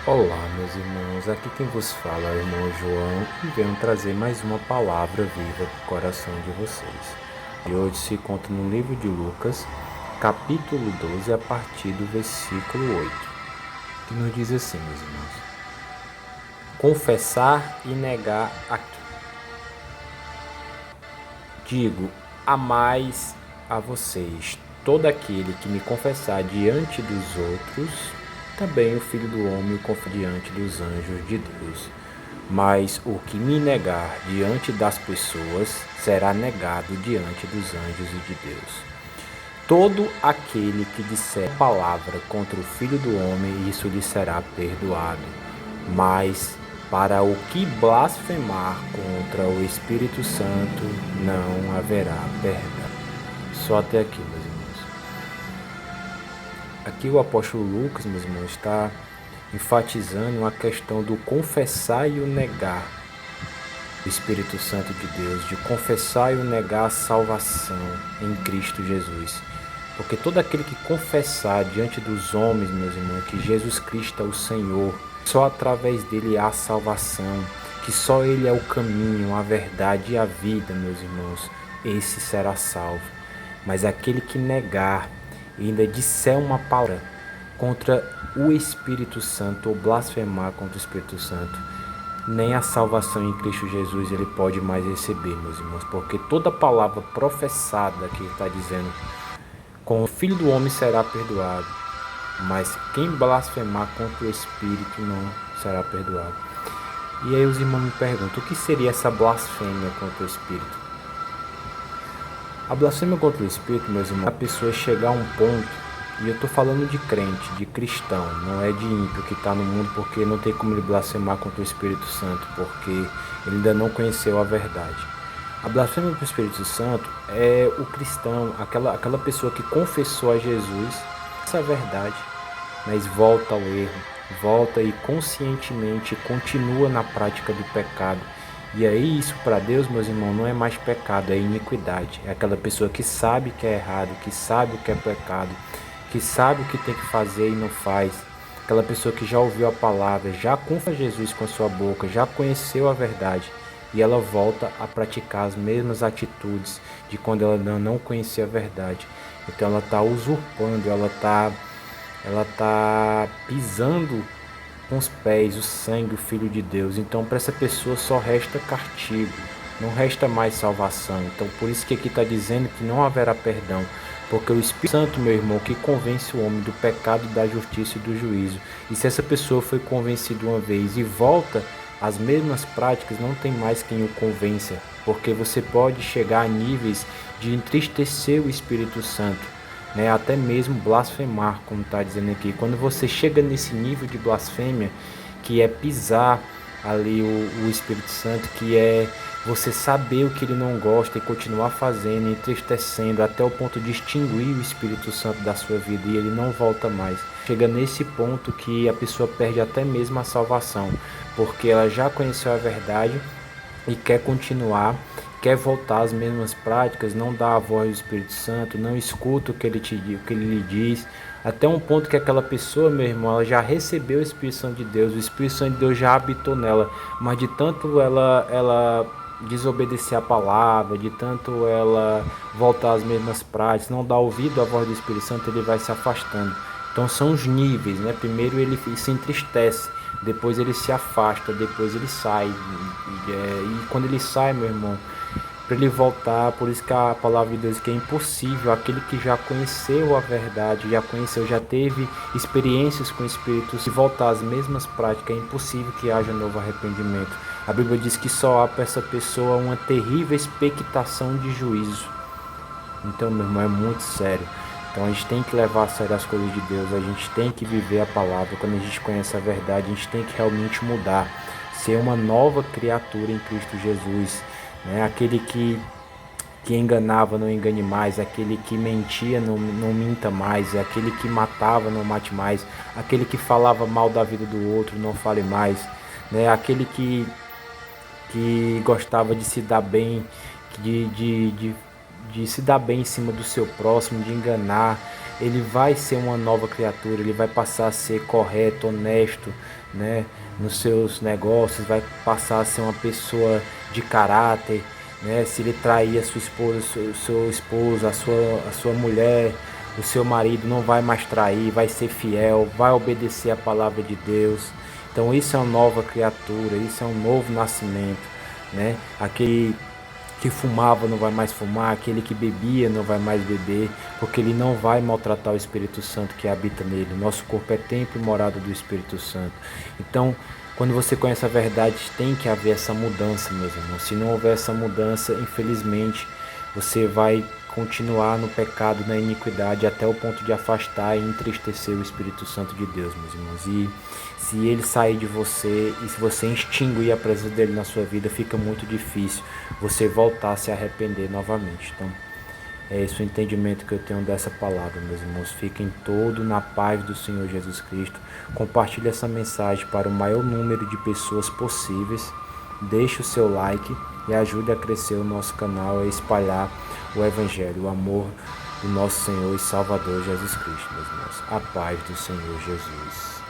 Olá, meus irmãos, aqui quem vos fala é o irmão João e venho trazer mais uma palavra viva para o coração de vocês. E hoje se encontra no livro de Lucas, capítulo 12, a partir do versículo 8, que nos diz assim, meus irmãos: confessar e negar aqui. Digo a mais a vocês: todo aquele que me confessar diante dos outros, também o Filho do Homem o confessará diante dos anjos de Deus. Mas o que me negar diante das pessoas será negado diante dos anjos e de Deus. Todo aquele que disser palavra contra o Filho do Homem, isso lhe será perdoado. Mas para o que blasfemar contra o Espírito Santo, não haverá perdão. Só até aqui, meus irmãos. Aqui o apóstolo Lucas, meus irmãos, está enfatizando a questão do confessar e o negar o Espírito Santo de Deus, de confessar e o negar a salvação em Cristo Jesus. Porque todo aquele que confessar diante dos homens, meus irmãos, que Jesus Cristo é o Senhor, só através dele há salvação, que só ele é o caminho, a verdade e a vida, meus irmãos, esse será salvo. Mas aquele que negar e ainda disser uma palavra contra o Espírito Santo ou blasfemar contra o Espírito Santo, nem a salvação em Cristo Jesus ele pode mais receber, meus irmãos, porque toda palavra professada que está dizendo com o Filho do Homem será perdoado, mas quem blasfemar contra o Espírito não será perdoado. E aí os irmãos me perguntam, o que seria essa blasfêmia contra o Espírito? A blasfêmia contra o Espírito, meus irmãos, é a pessoa chegar a um ponto, e eu estou falando de crente, de cristão, não é de ímpio que está no mundo, porque não tem como ele blasfemar contra o Espírito Santo, porque ele ainda não conheceu a verdade. A blasfêmia contra o Espírito Santo é o cristão, aquela pessoa que confessou a Jesus essa verdade, mas volta ao erro, volta e conscientemente continua na prática do pecado. E aí isso para Deus, meus irmãos, não é mais pecado, é iniquidade. É aquela pessoa que sabe que é errado, que sabe o que é pecado, que sabe o que tem que fazer e não faz. Aquela pessoa que já ouviu a palavra, já confessa Jesus com a sua boca, já conheceu a verdade, e ela volta a praticar as mesmas atitudes de quando ela não conhecia a verdade. Então ela está usurpando, ela tá pisando com os pés o sangue, o Filho de Deus. Então para essa pessoa só resta castigo, não resta mais salvação. Então por isso que aqui está dizendo que não haverá perdão, porque o Espírito Santo, meu irmão, que convence o homem do pecado, da justiça e do juízo. E se essa pessoa foi convencida uma vez e volta às mesmas práticas, não tem mais quem o convença, porque você pode chegar a níveis de entristecer o Espírito Santo, né? Até mesmo blasfemar, como está dizendo aqui. Quando você chega nesse nível de blasfêmia, que é pisar ali o Espírito Santo, que é você saber o que ele não gosta e continuar fazendo, entristecendo, até o ponto de extinguir o Espírito Santo da sua vida e ele não volta mais. Chega nesse ponto que a pessoa perde até mesmo a salvação, porque ela já conheceu a verdade e quer continuar, quer voltar às mesmas práticas, não dá a voz do Espírito Santo, não escuta o que ele lhe diz, até um ponto que aquela pessoa, meu irmão, ela já recebeu o Espírito Santo de Deus, o Espírito Santo de Deus já habitou nela, mas de tanto ela desobedecer a palavra, de tanto ela voltar às mesmas práticas, não dar ouvido à voz do Espírito Santo, ele vai se afastando. Então são os níveis, né? Primeiro ele se entristece, depois ele se afasta, depois ele sai. E quando ele sai, meu irmão, para ele voltar, por isso que a palavra de Deus diz que é impossível aquele que já conheceu a verdade, já conheceu, já teve experiências com o Espírito, se voltar às mesmas práticas, é impossível que haja novo arrependimento. A Bíblia diz que só há para essa pessoa uma terrível expectação de juízo. Então, meu irmão, é muito sério. Então a gente tem que levar a sério as coisas de Deus, a gente tem que viver a palavra. Quando a gente conhece a verdade, a gente tem que realmente mudar, ser uma nova criatura em Cristo Jesus, né? Aquele que enganava, não engane mais, aquele que mentia, não minta mais, aquele que matava, não mate mais, aquele que falava mal da vida do outro, não fale mais, né? Aquele que gostava de se dar bem, de se dar bem em cima do seu próximo, de enganar, ele vai ser uma nova criatura, ele vai passar a ser correto, honesto, né, nos seus negócios, vai passar a ser uma pessoa de caráter, né? Se ele trair a sua esposa, seu esposo, a sua mulher, o seu marido não vai mais trair, vai ser fiel, vai obedecer a palavra de Deus. Então isso é uma nova criatura, isso é um novo nascimento, né? Aquele que fumava não vai mais fumar, aquele que bebia não vai mais beber, porque ele não vai maltratar o Espírito Santo que habita nele. Nosso corpo é templo e morada do Espírito Santo. Então, quando você conhece a verdade, tem que haver essa mudança, meus irmãos. Se não houver essa mudança, infelizmente, você vai continuar no pecado, na iniquidade, até o ponto de afastar e entristecer o Espírito Santo de Deus, meus irmãos. E se ele sair de você e se você extinguir a presença dele na sua vida, fica muito difícil você voltar a se arrepender novamente. Então, é esse o entendimento que eu tenho dessa palavra, meus irmãos. Fiquem todos na paz do Senhor Jesus Cristo. Compartilhe essa mensagem para o maior número de pessoas possíveis. Deixe o seu like e ajude a crescer o nosso canal, a espalhar o Evangelho, o amor do nosso Senhor e Salvador Jesus Cristo, meus irmãos. A paz do Senhor Jesus.